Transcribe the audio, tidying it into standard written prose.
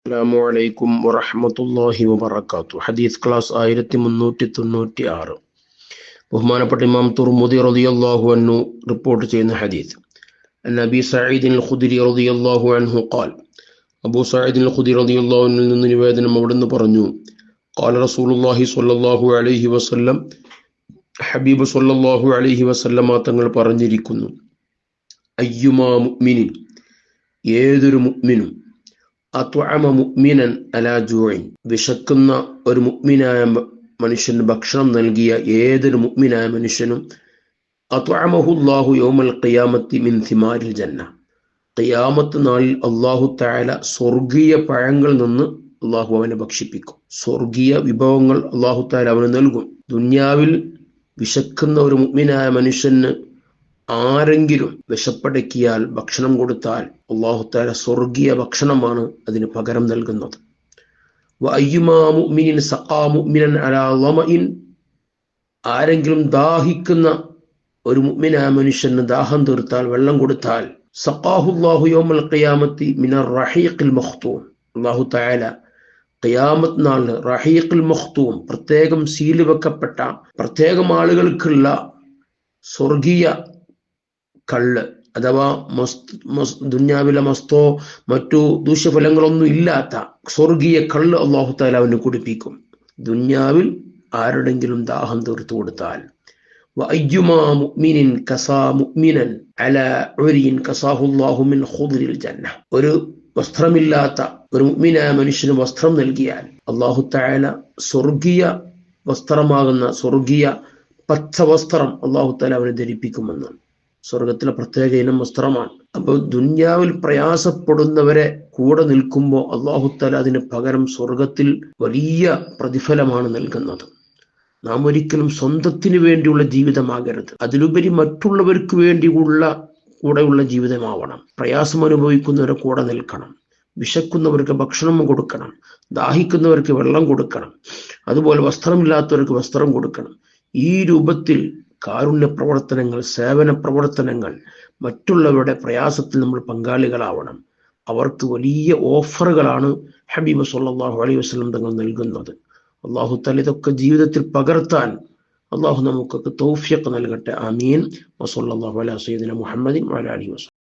അസ്സലാമു അലൈക്കും വറഹ്മത്തുള്ളാഹി വബറകാതുഹു. ഹദീസ് ക്ലാസ് 1396. ബഹുമാനപ്പെട്ട ഇമാം തുർമുദി റളിയല്ലാഹു അൻഹു റിപ്പോർട്ട് ചെയ്യുന്ന ഹദീസ്. നബി സഈദ് അൽ ഖുദരി റളിയല്ലാഹു അൻഹു ഖാൽ, അബൂ സഈദ് അൽ ഖുദരി റളിയല്ലാഹു അൻഹു നിന്ന് നിവേദനം അവിടുന്ന് പറഞ്ഞു, ഖാല റസൂലുള്ളാഹി സ്വല്ലല്ലാഹു അലൈഹി വസല്ലം, ഹബീബ് സ്വല്ലല്ലാഹു അലൈഹി വസല്ലമ തങ്ങൾ പറഞ്ഞിരിക്കുന്നു, അയ്യുമാ മുഅ്മിനിൻ, ഏതൊരു മുഅ്മിനും, അത്വഅമ മുഅ്മിനൻ അലാ ജൂഇൻ, വിശക്കുന്ന ഒരു മുഅ്മിനായ മനുഷ്യന് ഭക്ഷണം നൽകിയ ഏതൊരു മുഅ്മിനായ മനുഷ്യനും, അത്വഅമഹുല്ലാഹു യൗമൽ ഖിയാമത്തി മിൻ സിമാരിൽ ജന്ന, ഖിയാമത്ത് നാളിൽ അല്ലാഹു തആല സ്വർഗീയ പഴങ്ങളിൽ നിന്ന് അല്ലാഹു അവനെ ഭക്ഷിപ്പിക്കും. സ്വർഗീയ വിഭവങ്ങൾ അല്ലാഹു തആല അവന് നൽകും. ദുനിയാവിൽ വിശക്കുന്ന ഒരു മുഅ്മിനായ മനുഷ്യന് ആരെങ്കിലും വിശപ്പടക്കിയാൽ ഭക്ഷണം കൊടുത്താൽ അല്ലാഹു തആല സ്വർഗീയ ഭക്ഷണമാണ് അതിന് പകരം നൽകുന്നത്. വഅയ്യുമാ മുഅ്മിനിൻ സഖാ മുഅ്മിനൻ അലാ ളമഇൻ, ആരെങ്കിലും ദാഹിക്കുന്ന ഒരു മുഅ്മിനായ മനുഷ്യന് ദാഹം തീർത്താൽ, വെള്ളം കൊടുത്താൽ, സഖാഹുല്ലാഹു യൗമൽ ഖിയാമത്തി മിനർ റഹീഖിൽ മഖ്തൂം, അല്ലാഹു തആല ഖിയാമത്ത് നാളിൽ റഹീഖുൽ മഖ്തൂം, പ്രത്യേകം സീല് വെക്കപ്പെട്ട പ്രത്യേകം ആളുകൾക്കുള്ള സ്വർഗീയ കള്ള്, അഥവാ ദുന്യാവിലെ മസ്തോ മറ്റു ദൂഷ്യഫലങ്ങളൊന്നും ഇല്ലാത്ത സ്വർഗീയ കള്ള് അല്ലാഹു തആല അവന് കുടിപ്പിക്കും. ദുന്യാവിൽ ആരുടെങ്കിലും ദാഹം തീർത്തു കൊടുത്താൽ. വഅയ്യുമാ മുഅ്മിനിൻ കസാ മുഅ്മിനൻ അലാ ഉരിൻ കസാഹുല്ലാഹു മിൻ ഖുദ്രിൽ ജന്ന, ഒരു വസ്ത്രമില്ലാത്ത ഒരു മുഅ്മിനായ മനുഷ്യന് വസ്ത്രം നൽകിയാൽ അല്ലാഹു തആല സ്വർഗീയ വസ്ത്രമാകുന്ന സ്വർഗീയ പച്ച വസ്ത്രം അല്ലാഹു തആല അവനെ ധരിപ്പിക്കുമെന്നാണ്. സ്വർഗത്തിലെ പ്രത്യേക ഇനം വസ്ത്രമാണ്. അപ്പോൾ ദുന്യാവിൽ പ്രയാസപ്പെടുന്നവരെ കൂടെ നിൽക്കുമ്പോൾ അല്ലാഹു തആല അതിന് പകരം സ്വർഗത്തിൽ വലിയ പ്രതിഫലമാണ് നൽകുന്നത്. നാം ഒരിക്കലും സ്വന്തത്തിന് വേണ്ടിയുള്ള ജീവിതമാകരുത്, അതിലുപരി മറ്റുള്ളവർക്ക് കൂടെയുള്ള ജീവിതമാവണം. പ്രയാസം അനുഭവിക്കുന്നവരെ കൂടെ നിൽക്കണം, വിശക്കുന്നവർക്ക് ഭക്ഷണം കൊടുക്കണം, ദാഹിക്കുന്നവർക്ക് വെള്ളം കൊടുക്കണം, അതുപോലെ വസ്ത്രമില്ലാത്തവർക്ക് വസ്ത്രം കൊടുക്കണം. ഈ രൂപത്തിൽ കാരുണ്യ പ്രവർത്തനങ്ങൾ, സേവന പ്രവർത്തനങ്ങൾ, മറ്റുള്ളവരുടെ പ്രയാസത്തിൽ നമ്മൾ പങ്കാളികളാവണം. അവർക്ക് വലിയ ഓഫറുകളാണ് ഹബീബ് സ്വല്ലല്ലാഹു അലൈഹി വസല്ലം തങ്ങൾ നൽകുന്നത്. അല്ലാഹു തആല ഇതൊക്കെ ജീവിതത്തിൽ പകർത്താൻ അല്ലാഹു നമുക്കൊക്കെ തൗഫീഖ് നൽകട്ടെ. ആമീൻ. വസല്ലല്ലാഹു അലാ സയ്യിദിന മുഹമ്മദിൻ വഅലാ ആലിഹി വസല്ലം.